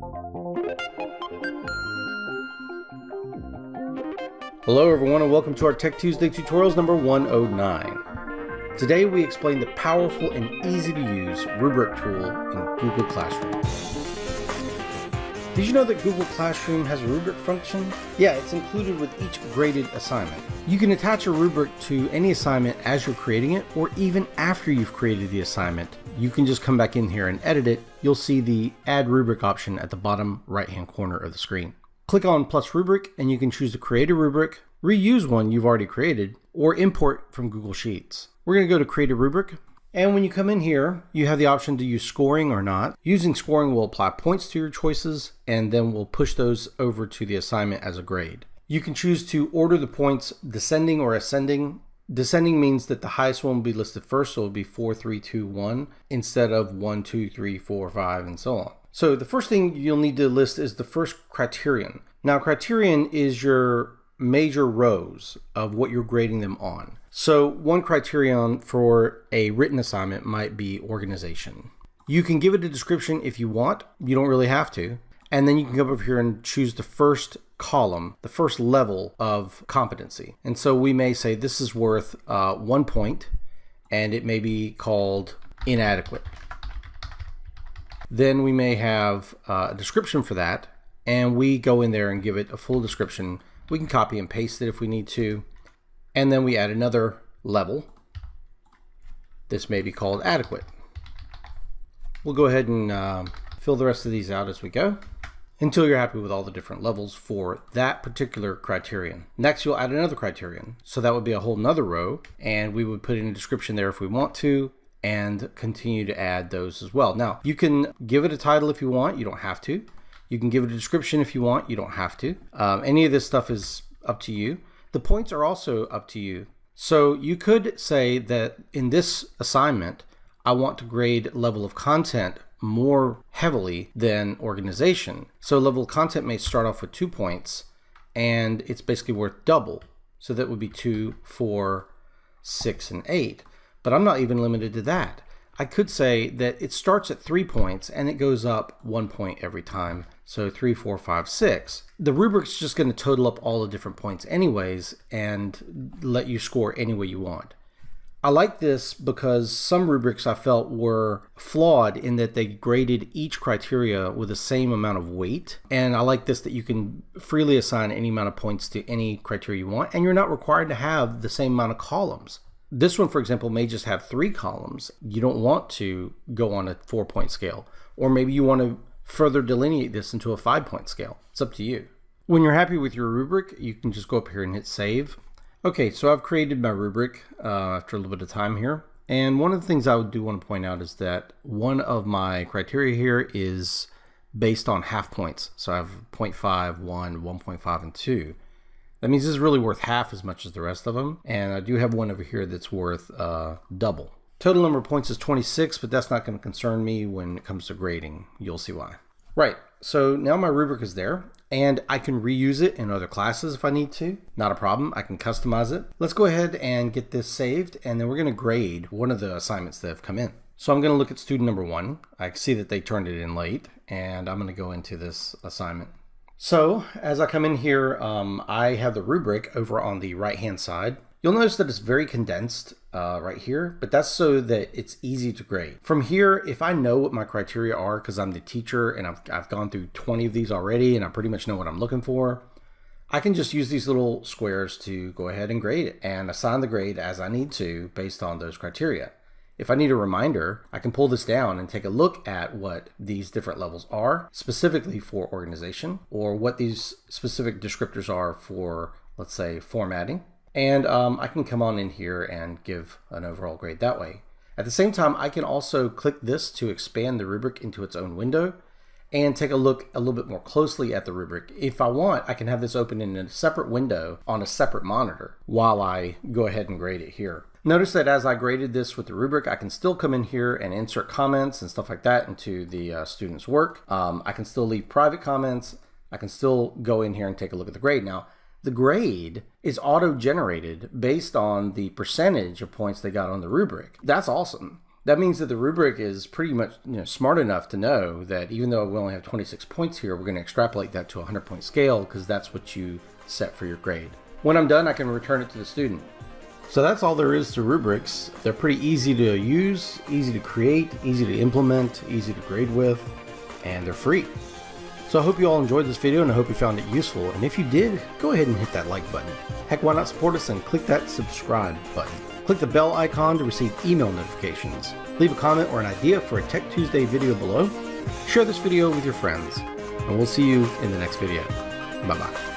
Hello everyone and welcome to our Tech Tuesday tutorials number 109. Today we explain the powerful and easy to use Rubric tool in Google Classroom. Did you know that Google Classroom has a rubric function? Yeah, it's included with each graded assignment. You can attach a rubric to any assignment as you're creating it, or even after you've created the assignment. You can just come back in here and edit it. You'll see the Add Rubric option at the bottom right-hand corner of the screen. Click on plus rubric and you can choose to create a rubric, reuse one you've already created, or import from Google Sheets. We're going to go to create a rubric. And when you come in here, you have the option to use scoring or not. Using scoring will apply points to your choices, and then we'll push those over to the assignment as a grade. You can choose to order the points descending or ascending. Descending means that the highest one will be listed first, so it'll be 4, 3, 2, 1, instead of 1, 2, 3, 4, 5, and so on. So the first thing you'll need to list is the first criterion. Now, criterion is your major rows of what you're grading them on. So one criterion for a written assignment might be organization. You can give it a description if you want. You don't really have to. And then you can come over here and choose the first column, the first level of competency. And so we may say this is worth 1 point, and it may be called inadequate. Then we may have a description for that, and we go in there and give it a full description. We can copy and paste it if we need to. And then we add another level. This may be called adequate. We'll go ahead and fill the rest of these out as we go until you're happy with all the different levels for that particular criterion. Next, you'll add another criterion. So that would be a whole nother row, and we would put in a description there if we want to, and continue to add those as well. Now, you can give it a title if you want. You don't have to. You can give it a description if you want. You don't have to. Any of this stuff is up to you. The points are also up to you. So you could say that in this assignment, I want to grade level of content more heavily than organization. So level of content may start off with 2 points, and it's basically worth double. So that would be 2, 4, 6, and 8. But I'm not even limited to that. I could say that it starts at 3 points and it goes up 1 point every time. So 3, 4, 5, 6. The rubric's just going to total up all the different points anyways and let you score any way you want. I like this because some rubrics I felt were flawed in that they graded each criteria with the same amount of weight. And I like this that you can freely assign any amount of points to any criteria you want, and you're not required to have the same amount of columns. This one, for example, may just have 3 columns. You don't want to go on a 4-point scale, or maybe you want to further delineate this into a 5-point scale. It's up to you. When you're happy with your rubric, you can just go up here and hit save. Okay, so I've created my rubric after a little bit of time here. And one of the things I do want to point out is that one of my criteria here is based on half points. So I have 0.5, 1, 1.5, and 2. That means this is really worth half as much as the rest of them. And I do have one over here that's worth double. Total number of points is 26, but that's not going to concern me when it comes to grading. You'll see why. Right, so now my rubric is there, and I can reuse it in other classes if I need to. Not a problem, I can customize it. Let's go ahead and get this saved, and then we're going to grade one of the assignments that have come in. So I'm going to look at student number 1. I can see that they turned it in late, and I'm going to go into this assignment. So as I come in here, I have the rubric over on the right-hand side. You'll notice that it's very condensed right here, but that's so that it's easy to grade. From here, if I know what my criteria are, because I'm the teacher and I've gone through 20 of these already and I pretty much know what I'm looking for, I can just use these little squares to go ahead and grade it and assign the grade as I need to based on those criteria. If I need a reminder, I can pull this down and take a look at what these different levels are, specifically for organization, or what these specific descriptors are for, let's say, formatting. And I can come on in here and give an overall grade that way. At the same time, I can also click this to expand the rubric into its own window and take a look a little bit more closely at the rubric. If I want, I can have this open in a separate window on a separate monitor while I go ahead and grade it here. Notice that as I graded this with the rubric, I can still come in here and insert comments and stuff like that into the student's work. I can still leave private comments. I can still go in here and take a look at the grade. Now, the grade is auto-generated based on the percentage of points they got on the rubric. That's awesome. That means that the rubric is pretty much smart enough to know that even though we only have 26 points here, we're going to extrapolate that to a 100-point scale because that's what you set for your grade. When I'm done, I can return it to the student. So that's all there is to rubrics. They're pretty easy to use, easy to create, easy to implement, easy to grade with, and they're free. So I hope you all enjoyed this video and I hope you found it useful. And if you did, go ahead and hit that like button. Heck, why not support us and click that subscribe button. Click the bell icon to receive email notifications. Leave a comment or an idea for a Tech Tuesday video below. Share this video with your friends. And we'll see you in the next video. Bye-bye.